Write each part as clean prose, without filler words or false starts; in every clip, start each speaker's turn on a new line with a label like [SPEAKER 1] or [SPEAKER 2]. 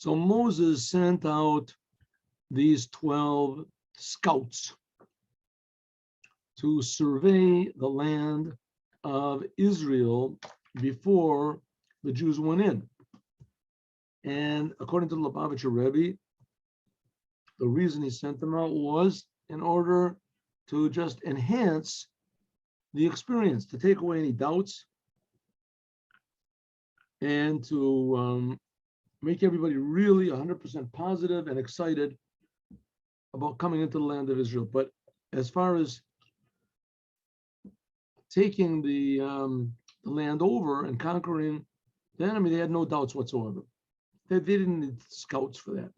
[SPEAKER 1] So Moses sent out these 12 scouts to survey the land of Israel before the Jews went in. And according to the Lubavitcher Rebbe, the reason he sent them out was in order to just enhance the experience, to take away any doubts, and to make everybody really 100% positive and excited about coming into the land of Israel. But as far as taking the land over and conquering the enemy, they had no doubts whatsoever. They didn't need scouts for that.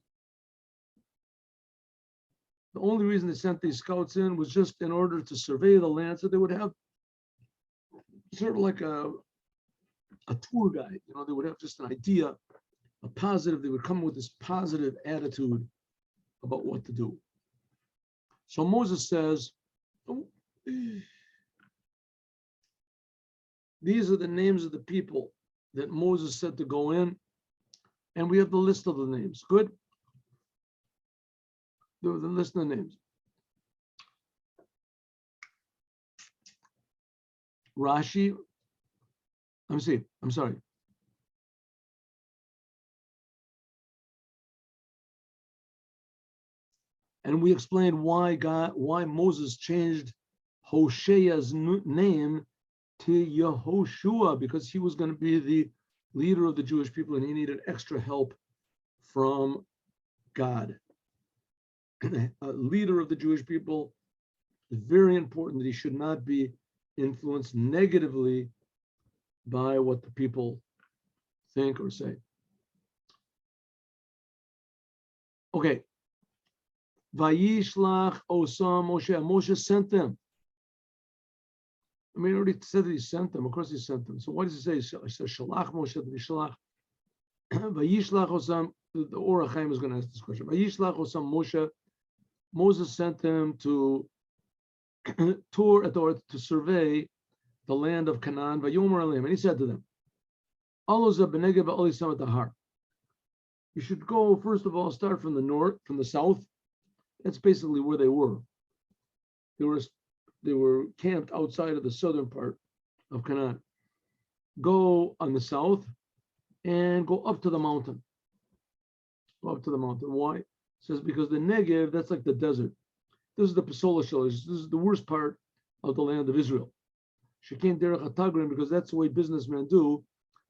[SPEAKER 1] The only reason they sent these scouts in was just in order to survey the land, so they would have sort of like a tour guide. You know, they would have just an idea, a positive. They would come with this positive attitude about what to do. So Moses says, these are the names of the people that Moses said to go in, and we have the list of the names. Good? There was a list of the names. Rashi, I'm sorry. And we explained why Moses changed Hoshea's name to Yehoshua, because he was going to be the leader of the Jewish people and he needed extra help from God. A leader of the Jewish people is very important that he should not be influenced negatively by what the people think or say. Okay. Vayishlach osam Moshe. Moshe sent them. I mean, he already said that he sent them. Of course, he sent them. So what does he say? He says, Shalach Moshe, Vishalach. Vayishlach osam. The OrHaChaim is going to ask this question. Vayishlach osam Moshe. Moses sent them to tour to survey the land of Canaan. Vayomer alim, and he said to them, you should go, first of all, start from the north, from the south. That's basically where they were. They were camped outside of the southern part of Canaan. Go on the south and go up to the mountain. Go up to the mountain. Why? It says because the Negev, that's like the desert. This is the Pesola Shalish. This is the worst part of the land of Israel. Shekin derech hatagrim, because that's the way businessmen do.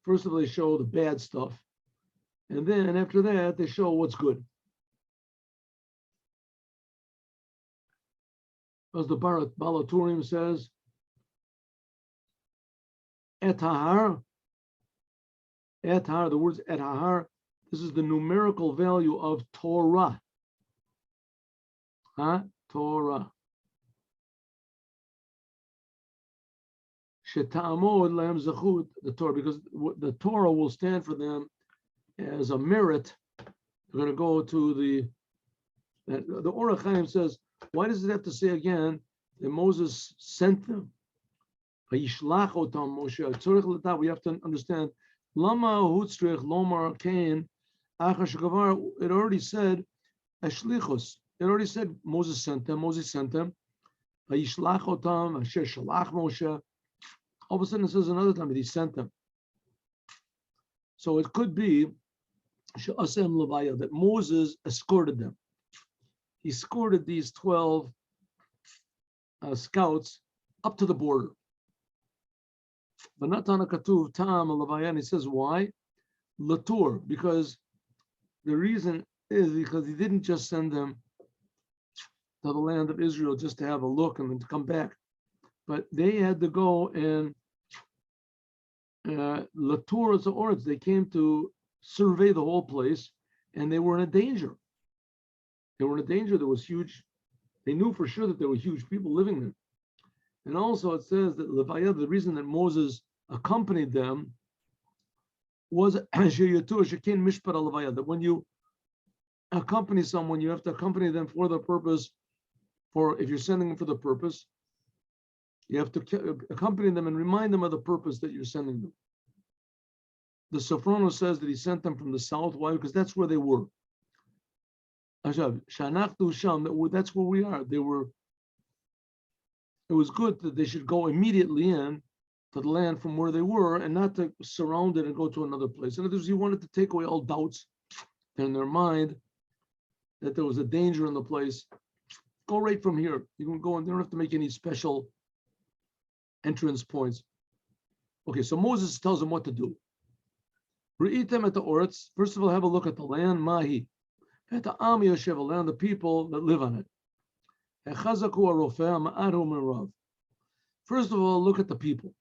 [SPEAKER 1] First of all, they show the bad stuff. And then after that, they show what's good. As the BalHaTurim says, Etahar, the words Etahar, this is the numerical value of Torah. Torah. Sheta'amod lahem zechut, the Torah, because the Torah will stand for them as a merit. They're going to go to the OrHaChaim says, why does it have to say again that Moses sent them? We have to understand. Lama hutzrich lomar kain achashgavar. It already said ashlichus. It already said Moses sent them. Moses sent them. Vayishlach otam asher shalach Moshe. All of a sudden it says another time that he sent them. So it could be that Moses escorted them. He escorted these 12 scouts up to the border. But not on a katuv tam alavayan. He says why? Latur, because the reason is because he didn't just send them to the land of Israel just to have a look and then to come back, but they had to go and Latur is the origin. They came to survey the whole place, and they were in a danger. They were in a danger. There was huge. They knew for sure that there were huge people living there. And also it says that Levaya, the reason that Moses accompanied them was that when you accompany someone, you have to accompany them for the purpose, if you're sending them for the purpose, you have to accompany them and remind them of the purpose that you're sending them. The Sforno says that he sent them from the south. Why? Because that's where they were. That's where we are. It was good that they should go immediately in to the land from where they were and not to surround it and go to another place. In other words, he wanted to take away all doubts in their mind that there was a danger in the place. Go right from here. You can go and they don't have to make any special entrance points. Okay, so Moses tells them what to do. Re'item at the Oretz. First of all, have a look at the land, Mahi. At the Am Yoshev, land, the people that live on it. First of all, look at the people.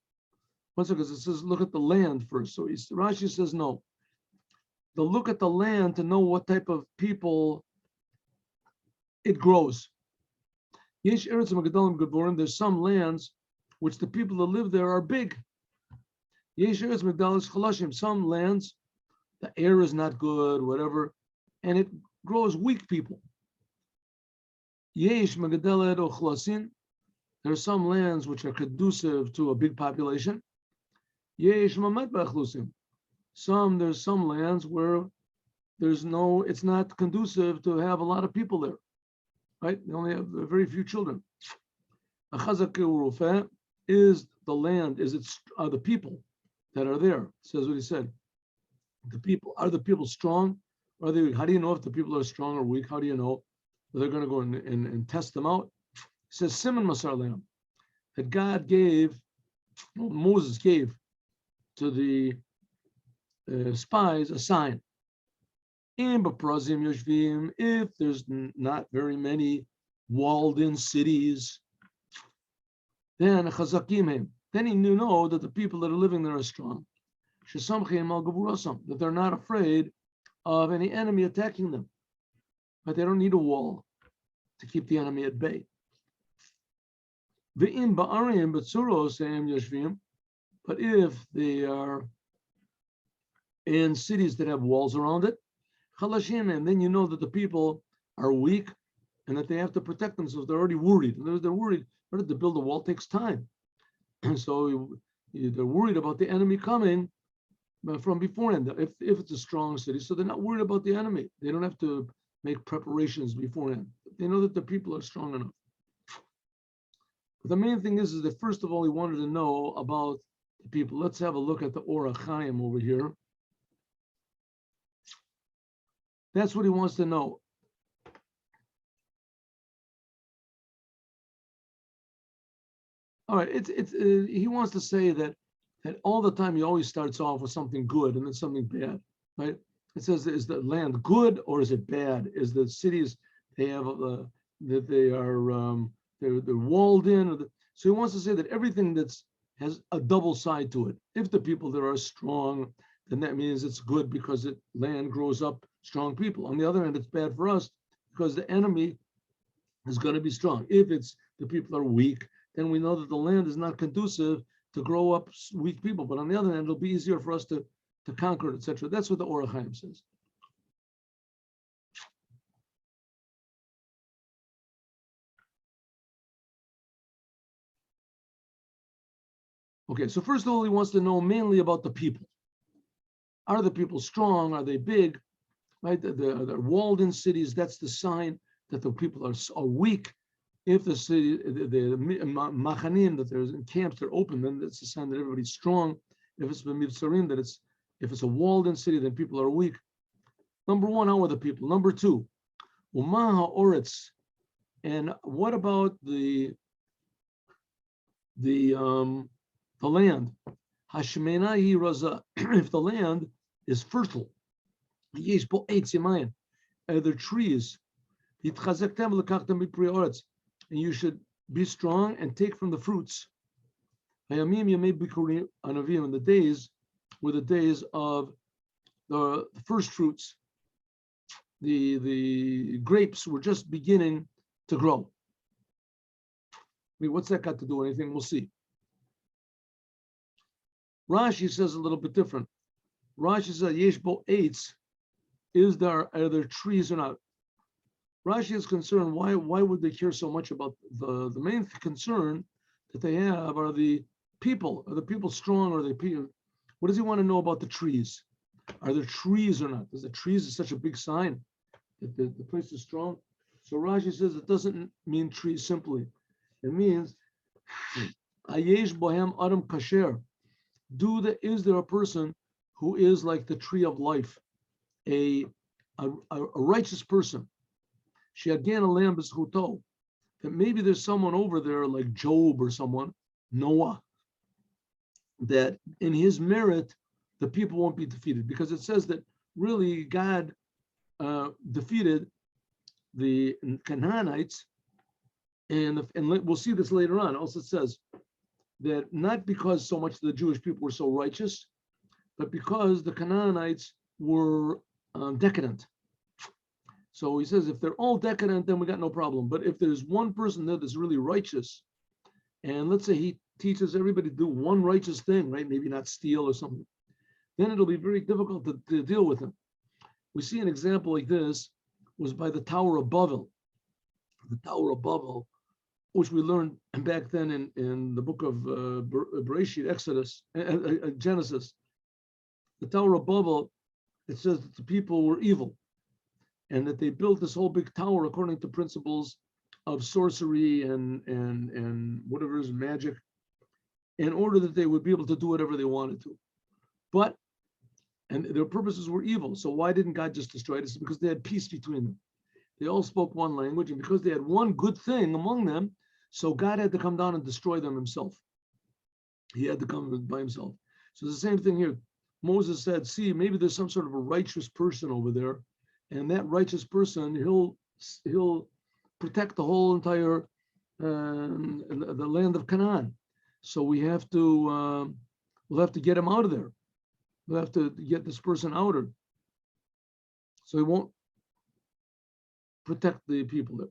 [SPEAKER 1] Once again, it says look at the land first. So Rashi says no. The look at the land to know what type of people it grows. There's some lands which the people that live there are big. Some lands, the air is not good, whatever, and it grows weak people. There are some lands which are conducive to a big population. There's some lands where it's not conducive to have a lot of people there, right? They only have very few children. Is the land, are the people that are there? Says what he said. Are the people strong? How do you know if the people are strong or weak? How do you know? They're going to go and test them out. It says Simon Masar Lam, that Moses gave to the spies a sign. If there's not very many walled-in cities, then he know that the people that are living there are strong. That they're not afraid of any enemy attacking them. But they don't need a wall to keep the enemy at bay. But if they are in cities that have walls around it, and then you know that the people are weak and that they have to protect themselves. They're already worried. They're worried. To build a wall takes time. So they're worried about the enemy coming from beforehand. If it's a strong city, so they're not worried about the enemy. They don't have to make preparations beforehand. They know that the people are strong enough. But the main thing is that first of all, he wanted to know about the people. Let's have a look at the OrHaChaim over here. That's what he wants to know. All right, he wants to say that all the time he always starts off with something good and then something bad, right? It says, is the land good or is it bad? Is the cities they have that they are they're walled in? So he wants to say that everything has a double side to it. If the people there are strong, then that means it's good because land grows up strong people. On the other hand, it's bad for us because the enemy is going to be strong. If the people are weak, then we know that the land is not conducive to grow up weak people. But on the other hand, it'll be easier for us to conquer it, etc. That's what the OrHaChaim says. Okay, so first of all, he wants to know mainly about the people. Are the people strong? Are they big? Right? The walled-in cities, that's the sign that the people are weak. If the city, the machanim, that there's camps, they're open, then that's a sign that everybody's strong. If it's b'mivtzarim, if it's a walled-in city, then people are weak. Number one, how are the people? Number two, u'ma ha'oretz, and what about the land? Hashmena hi raza. If the land is fertile, yesh bo eitz yamayim, there are trees. Yitchazektem lekachtem b'pri oretz. And you should be strong and take from the fruits. Hayamim yamei bikurim anavim, and the days were the days of the first fruits. The grapes were just beginning to grow. I mean, what's that got to do with anything? We'll see. Rashi says a little bit different. Rashi says yesh bo eitz. Are there trees or not? Rashi is concerned, why would they care so much about the main concern that they have are the people? Are the people strong or are they people? What does he want to know about the trees? Are there trees or not? Is the trees is such a big sign that the place is strong? So Rashi says it doesn't mean trees simply. It means Ayesh Bohem Adam Kasher. Is there a person who is like the tree of life, a righteous person? She again a lamb is chuto. That maybe there's someone over there like Job or someone, Noah, that in his merit the people won't be defeated, because it says that really God defeated the Canaanites, and we'll see this later on. Also, it says that not because so much the Jewish people were so righteous, but because the Canaanites were decadent. So he says if they're all decadent, then we got no problem. But if there's one person there that's really righteous, and let's say he teaches everybody to do one righteous thing, right? Maybe not steal or something, then it'll be very difficult to deal with him. We see an example like this was by the Tower of Babel. The Tower of Babel, which we learned back then in the book of Bereshit, Genesis. The Tower of Babel, it says that the people were evil and that they built this whole big tower according to principles of sorcery and whatever is magic, in order that they would be able to do whatever they wanted to. And their purposes were evil. So why didn't God just destroy it? It's because they had peace between them. They all spoke one language, and because they had one good thing among them, so God had to come down and destroy them himself. He had to come by himself. So it's the same thing here. Moses said, see, maybe there's some sort of a righteous person over there, and that righteous person, he'll protect the whole entire the land of Canaan. So we'll have to get him out of there. We'll have to get this person out of, so he won't protect the people there.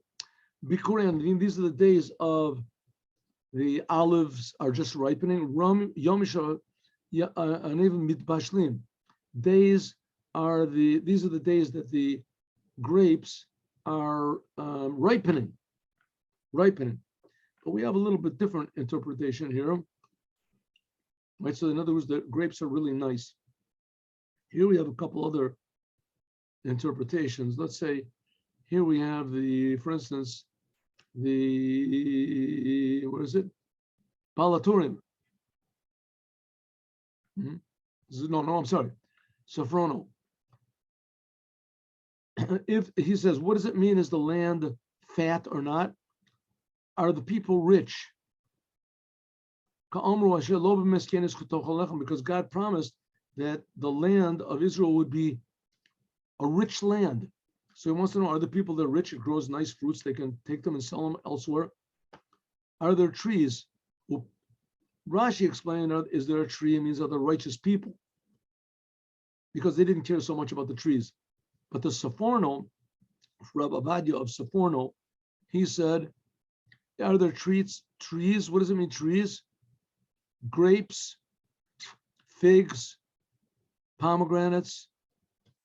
[SPEAKER 1] Bikuran, these are the days of the olives are just ripening. Yomisha and even mitbashlim. These are the days that the grapes are ripening. But we have a little bit different interpretation here. Right, so in other words, the grapes are really nice. Here we have a couple other interpretations. Let's say here we have for instance, what is it? BalHaTurim. No, I'm sorry. Sforno. If he says, what does it mean? Is the land fat or not? Are the people rich? Because God promised that the land of Israel would be a rich land. So he wants to know, are the people that are rich? It grows nice fruits. They can take them and sell them elsewhere. Are there trees? Well, Rashi explained, is there a tree? It means are there righteous people? Because they didn't care so much about the trees. But the Sforno, Rabbi Avadia of Sforno, he said, are there trees? What does it mean, trees? Grapes, figs, pomegranates,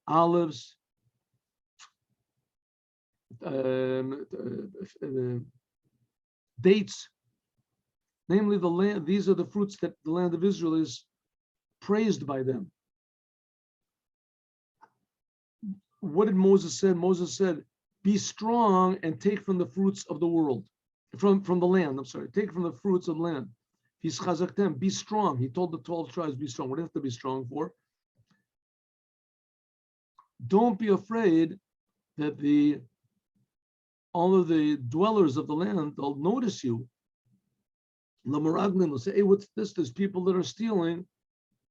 [SPEAKER 1] olives, dates, namely the land. These are the fruits that the land of Israel is praised by them. What did Moses say? Moses said, be strong and take from the fruits of the world, from the land, take from the fruits of the land. He's chazaktem, be strong. He told the 12 tribes, be strong. What do you have to be strong for? Don't be afraid that all of the dwellers of the land, they'll notice you. Lamaraglim will say, hey, what's this? There's people that are stealing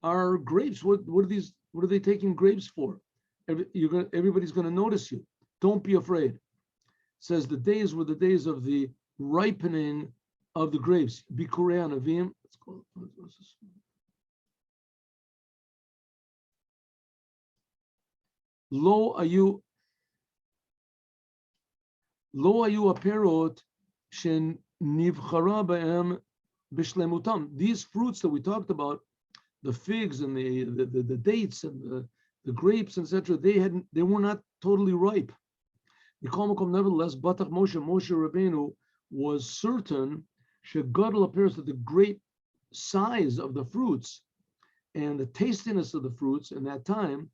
[SPEAKER 1] our grapes. What are they taking grapes for? Everybody's going to notice you. Don't be afraid. It says the days were the days of the ripening of the grapes. Bikurei Anavim. Lo ayu aperot shen nivchara b'em b'shlemutam. These fruits that we talked about, the figs and the dates and the grapes, etc., they were not totally ripe. Nevertheless, Batach Moshe Rabbeinu was certain shegadol appears that the great size of the fruits and the tastiness of the fruits in that time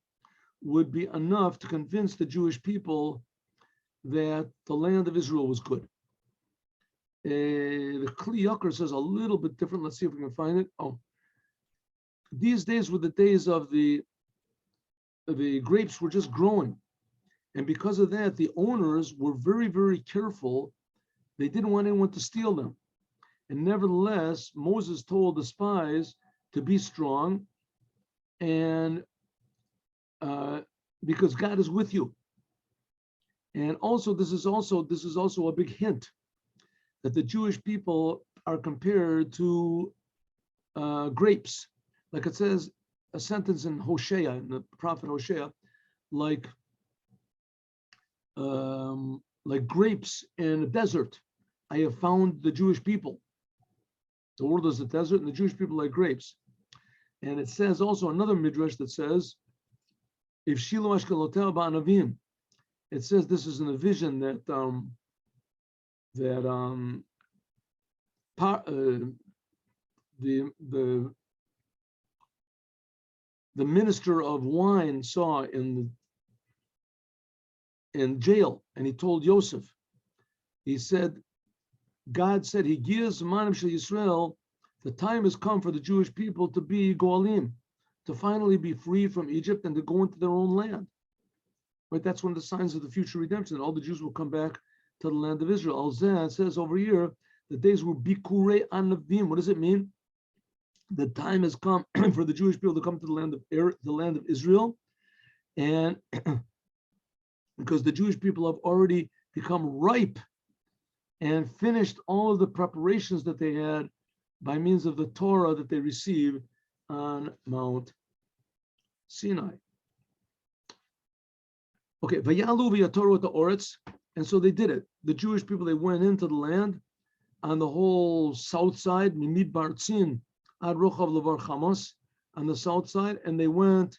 [SPEAKER 1] would be enough to convince the Jewish people that the land of Israel was good. The Kli Yakar says a little bit different. Let's see if we can find it. Oh, these days were the days of the grapes were just growing. And because of that, the owners were very, very careful. They didn't want anyone to steal them. And nevertheless, Moses told the spies to be strong, and because God is with you. And also, this is also a big hint that the Jewish people are compared to grapes, like it says a sentence in Hosea, in the prophet Hosea, like grapes in a desert. I have found the Jewish people. The world is a desert, and the Jewish people like grapes. And it says also another midrash that says, if Shiloh Ashkelotel Ba'anavim, it says this is in a vision that the minister of wine saw in jail, and he told Yosef, he said, God said, he gives Manim Shel Yisrael, the time has come for the Jewish people to be Goalim, to finally be free from Egypt and to go into their own land. Right? That's one of the signs of the future redemption. All the Jews will come back to the land of Israel. Al-Zah says over here, the days were Bikurei Anavim. What does it mean? The time has come for the Jewish people to come to the land of Israel, and because the Jewish people have already become ripe and finished all of the preparations that they had by means of the Torah that they received on Mount Sinai. Okay, Vayalu v'yatoru the Oretz, and so they did it. The Jewish people, they went into the land on the whole south side, Mimid Bartzin ad Rochav Levar Chamos, on the south side, and they went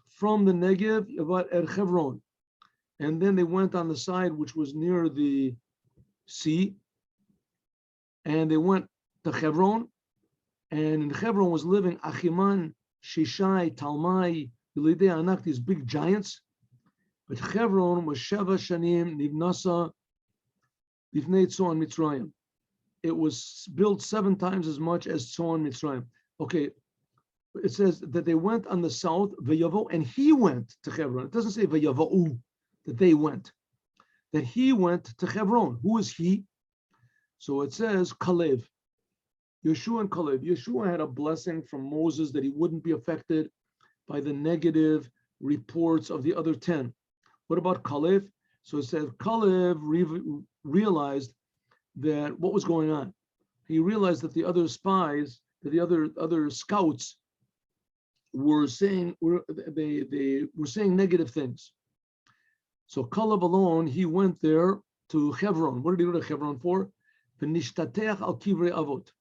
[SPEAKER 1] from the Negev about Hebron, and then they went on the side which was near the sea, and they went to Hebron, and in Hebron was living Achiman, Shishai, Talmai, Yelidei Anak, these big giants. But Hebron was Sheva Shanim Nivnasa Bifnei Tzon Mitzrayim. It was built 7 times as much as Tzon Mitzrayim. Okay, it says that they went on the south, Vayavo, and he went to Hebron. It doesn't say Vayavou, that they went. That he went to Hebron. Who is he? So it says Kalev. Yeshua and Kalev. Yeshua had a blessing from Moses that he wouldn't be affected by the negative reports of the other 10. What about Kalev? So it says Kalev realized that what was going on. He realized that the other spies, that the other scouts were saying they were saying negative things. So Kalev alone, he went there to Hebron. What did he go to Hebron for? V'nishtatech al kivrei avot.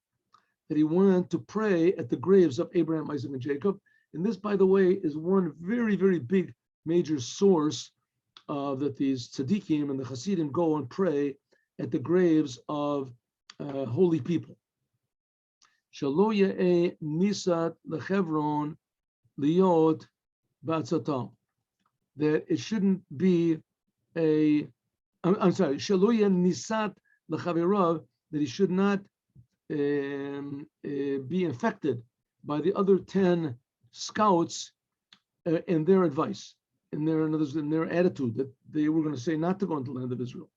[SPEAKER 1] That he went to pray at the graves of Abraham, Isaac, and Jacob. And this, by the way, is one very, very big major source that these tzaddikim and the Hasidim go and pray at the graves of holy people. Shelo ye'eh nisat lechevron liot ba'atzatam. That it shouldn't be I'm sorry, shelo ye'eh nisat lechavirav, that he should not be infected by the other 10 scouts in their advice, in their attitude that they were going to say not to go into the land of Israel.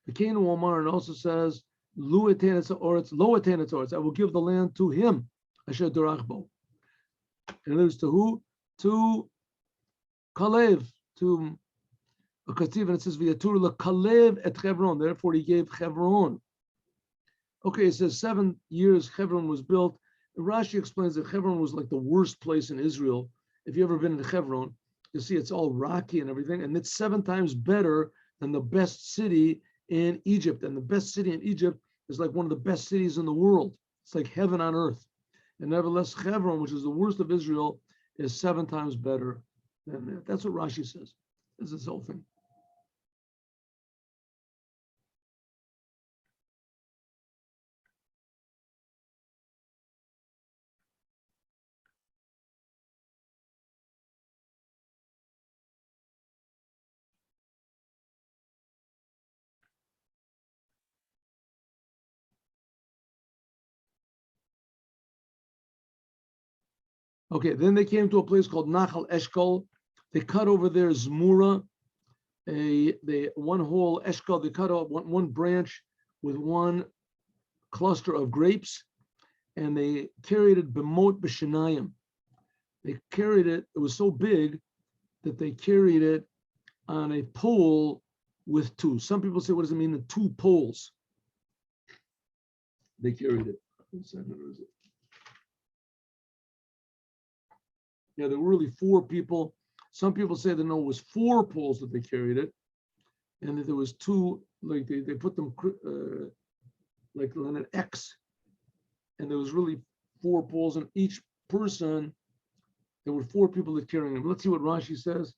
[SPEAKER 1] The Cain Omar and also says, Lo etenetz oretz, I will give the land to him, Asher Dorachbo. And it was to who? To Kalev, to a Kativ, and it says, V'yatur leKalev et Hebron, therefore he gave Hebron. Okay, it says 7 years Hebron was built. Rashi explains that Hebron was like the worst place in Israel. If you've ever been to Hebron, you see it's all rocky and everything, and it's 7 times better than the best city in Egypt. And the best city in Egypt is like one of the best cities in the world. It's like heaven on earth. And nevertheless, Hebron, which is the worst of Israel, is 7 times better than that. That's what Rashi says. This is this whole thing. Okay, then they came to a place called Nachal Eshkol. They cut over there Zmura, one whole Eshkol. They cut off one branch with one cluster of grapes, and they carried it b'mot b'shenayim. They carried it. It was so big that they carried it on a pole with two. Some people say, what does it mean? The two poles. They carried it. Yeah, there were really four people. Some people say that no, it was four poles that they carried it, and that there was two, like they put them like on an X, and there was really four poles, and each person, there were four people that carrying them. Let's see what Rashi says.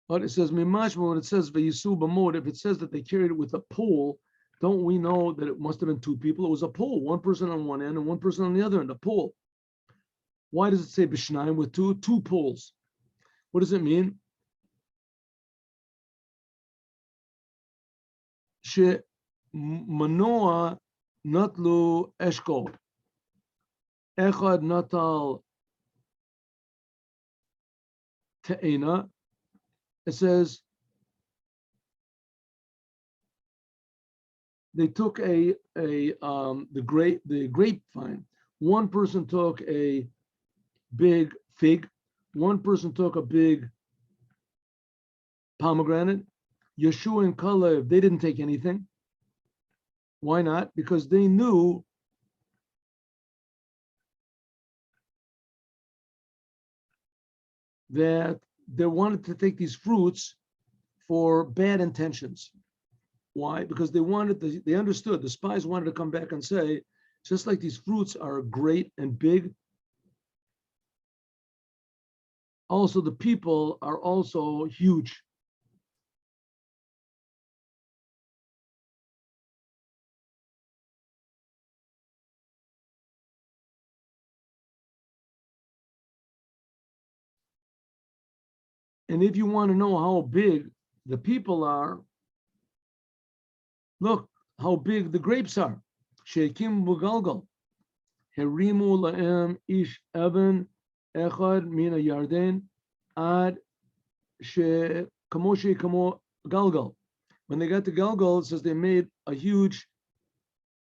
[SPEAKER 1] But it says Mimashma, when it says Vayisu B'mod, if it says that they carried it with a pole, don't we know that it must have been two people? It was a pole, one person on one end and one person on the other end, a pole. Why does it say B'shnayim with two poles? What does it mean? She manoa natlu eshkol. Echad natal te'ena. It says they took the grapevine. One person took a big fig. One person took a big pomegranate. Yeshua and Kalev, they didn't take anything. Why not? Because they knew that they wanted to take these fruits for bad intentions. Why? Because they understood, the spies wanted to come back and say, just like these fruits are great and big, also the people are also huge. And if you want to know how big the people are, look how big the grapes are. Sheikim bugalgal. Herimu laem ish even echad mina yarden ad she kamo galgal. When they got to Galgal, it says they made a huge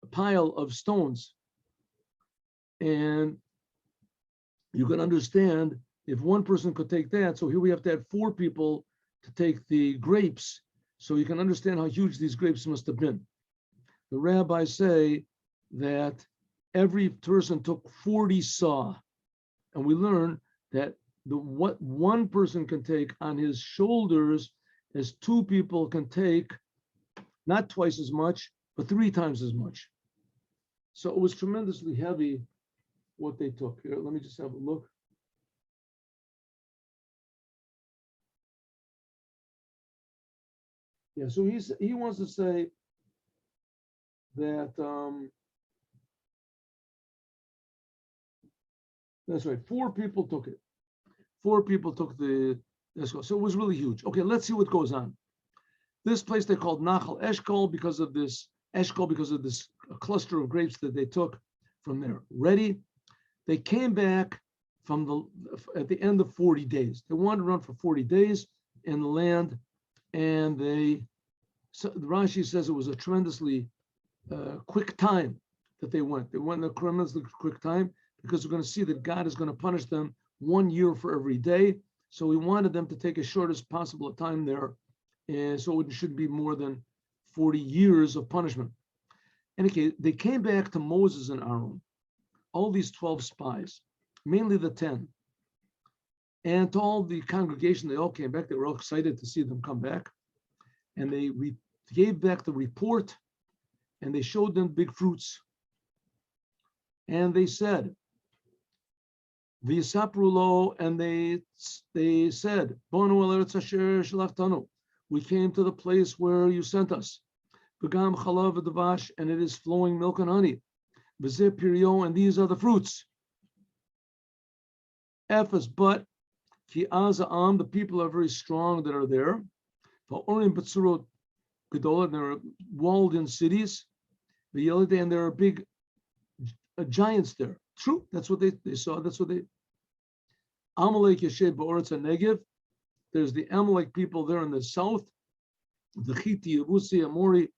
[SPEAKER 1] pile of stones. And you can understand if one person could take that, so here we have to have four people to take the grapes, so you can understand how huge these grapes must have been. The rabbis say that every person took 40 saw, and we learn that what one person can take on his shoulders is two people can take not twice as much, but 3 times as much. So it was tremendously heavy what they took. Here, let me just have a look. Yeah, so he wants to say that that's right. 4 people took it. 4 people took the Eshkol. So it was really huge. Okay, let's see what goes on. This place they called Nachal Eshkol because of this cluster of grapes that they took from there. Ready? They came back at the end of 40 days. They wandered around for 40 days in the land, and Rashi says it was a tremendously quick time that they went. They went in a tremendously quick time because we're going to see that God is going to punish them 1 year for every day. So he wanted them to take as short as possible time there, and so it shouldn't be more than 40 years of punishment. And okay, they came back to Moses and Aaron, all these 12 spies, mainly the 10, and to all the congregation. They all came back. They were all excited to see them come back, and they gave back the report, and they showed them big fruits, and they said, V'yisaprulo, and they said, Bonu el eretz asher shalachtanu, we came to the place where you sent us. V'gam chalav v'davash, and it is flowing milk and honey. V'zeh pirio, and these are the fruits. Ephes, but ki aza'am, the people are very strong that are there. V'orim b'tzurot gedolah, and there are walled-in cities. V'yelidei, and there are big giants there. True, that's what they saw. That's what they. Amalek Yeshed Ba'oretz Negev. There's the Amalek people there in the south. The Chiti, Yebusi, Amori,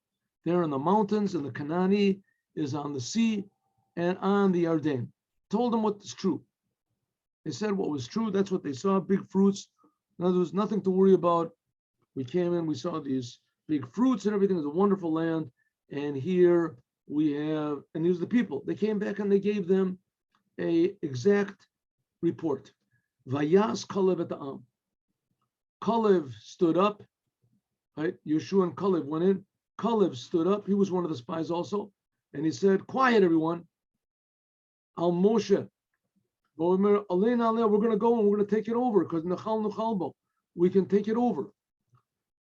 [SPEAKER 1] there in the mountains, and the Kanani is on the sea and on the Yarden. Told them what is true. They said what was true. That's what they saw. Big fruits. Now there was nothing to worry about. We came in, we saw these big fruits and everything. It was a wonderful land. And here we have, and these are the people. They came back and they gave them a exact report. Vayas Kalev et ha'am. Kalev stood up, right? Yeshua and Kalev went in. Kalev stood up. He was one of the spies also. And he said, quiet, everyone. Al Moshe. We're going to go and we're going to take it over because we can take it over.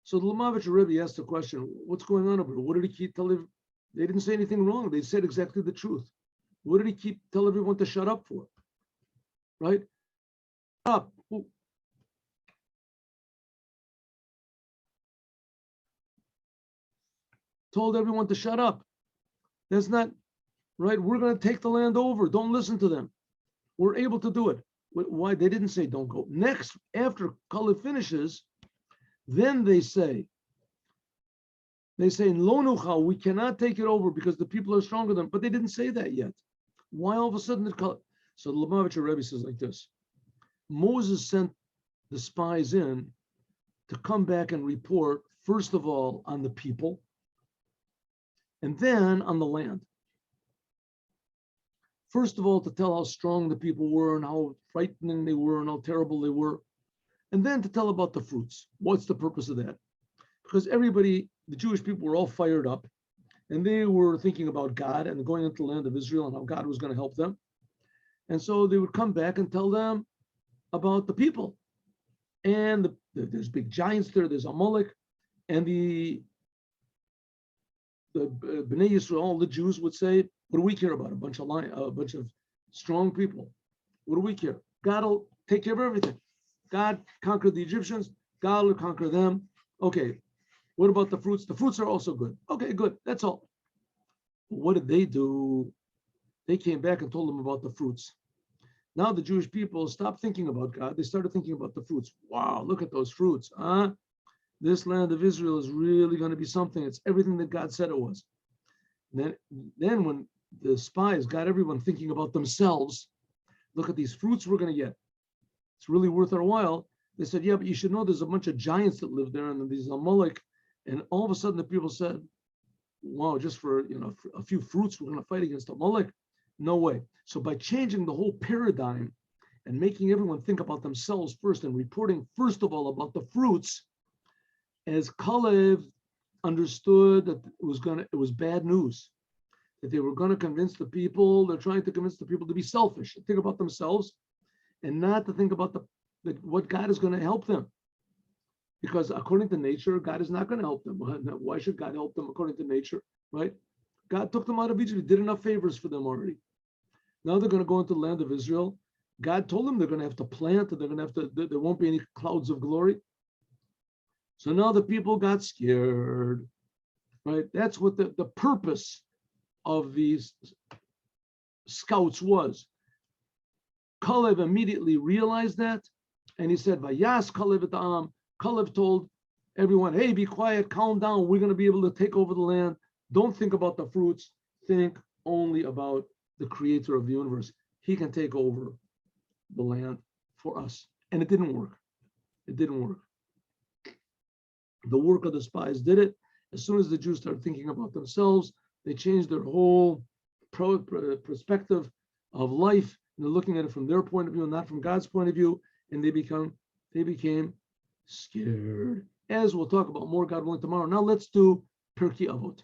[SPEAKER 1] So the Lubavitcher Rebbe asked the question, what's going on over here? What did he keep telling? They didn't say anything wrong. They said exactly the truth. What did he keep tell everyone to shut up for? Right? Up. Told everyone to shut up. That's not right. We're going to take the land over. Don't listen to them. We're able to do it. Why? They didn't say don't go. Next, after Kalev finishes, then they say in Lonucha, we cannot take it over because the people are stronger than, but they didn't say that yet. Why all of a sudden did Kalev? So the Lubavitcher Rebbe says like this. Moses sent the spies in to come back and report, first of all, on the people, and then on the land. First of all, to tell how strong the people were and how frightening they were and how terrible they were. And then to tell about the fruits. What's the purpose of that? Because everybody, the Jewish people were all fired up and they were thinking about God and going into the land of Israel and how God was going to help them. And so they would come back and tell them about the people. And there's big giants there, there's Amalek, and the Bnei Yisrael, the Jews would say, what do we care about? A bunch of strong people. What do we care? God will take care of everything. God conquered the Egyptians. God will conquer them. Okay. What about the fruits? The fruits are also good. Okay, good. That's all. What did they do? They came back and told them about the fruits. Now the Jewish people stopped thinking about God. They started thinking about the fruits. Wow, look at those fruits. This land of Israel is really going to be something. It's everything that God said it was. Then when the spies got everyone thinking about themselves, look at these fruits we're going to get. It's really worth our while. They said, yeah, but you should know there's a bunch of giants that live there and these Amalek. And all of a sudden the people said, wow, just for a few fruits, we're going to fight against Amalek? No way. So by changing the whole paradigm and making everyone think about themselves first and reporting first of all about the fruits, as Kalev understood that it was bad news, that they were going to convince the people, they're trying to convince the people to be selfish, think about themselves, and not to think about what God is going to help them. Because according to nature, God is not going to help them. Why should God help them according to nature, right? God took them out of Egypt. He did enough favors for them already. Now they're going to go into the land of Israel. God told them they're going to have to plant, and there won't be any clouds of glory. So now the people got scared, right? That's what the purpose of these scouts was. Kalev immediately realized that, and he said, Vayas Kalev et ha'am. Kalev told everyone, hey, be quiet, calm down. We're going to be able to take over the land. Don't think about the fruits. Think only about the creator of the universe. He can take over the land for us. And it didn't work. It didn't work. The work of the spies did it. As soon as the Jews started thinking about themselves, they changed their whole perspective of life. And they're looking at it from their point of view, not from God's point of view. And they became scared. As we'll talk about more, God willing, tomorrow. Now let's do Pirkei Avot.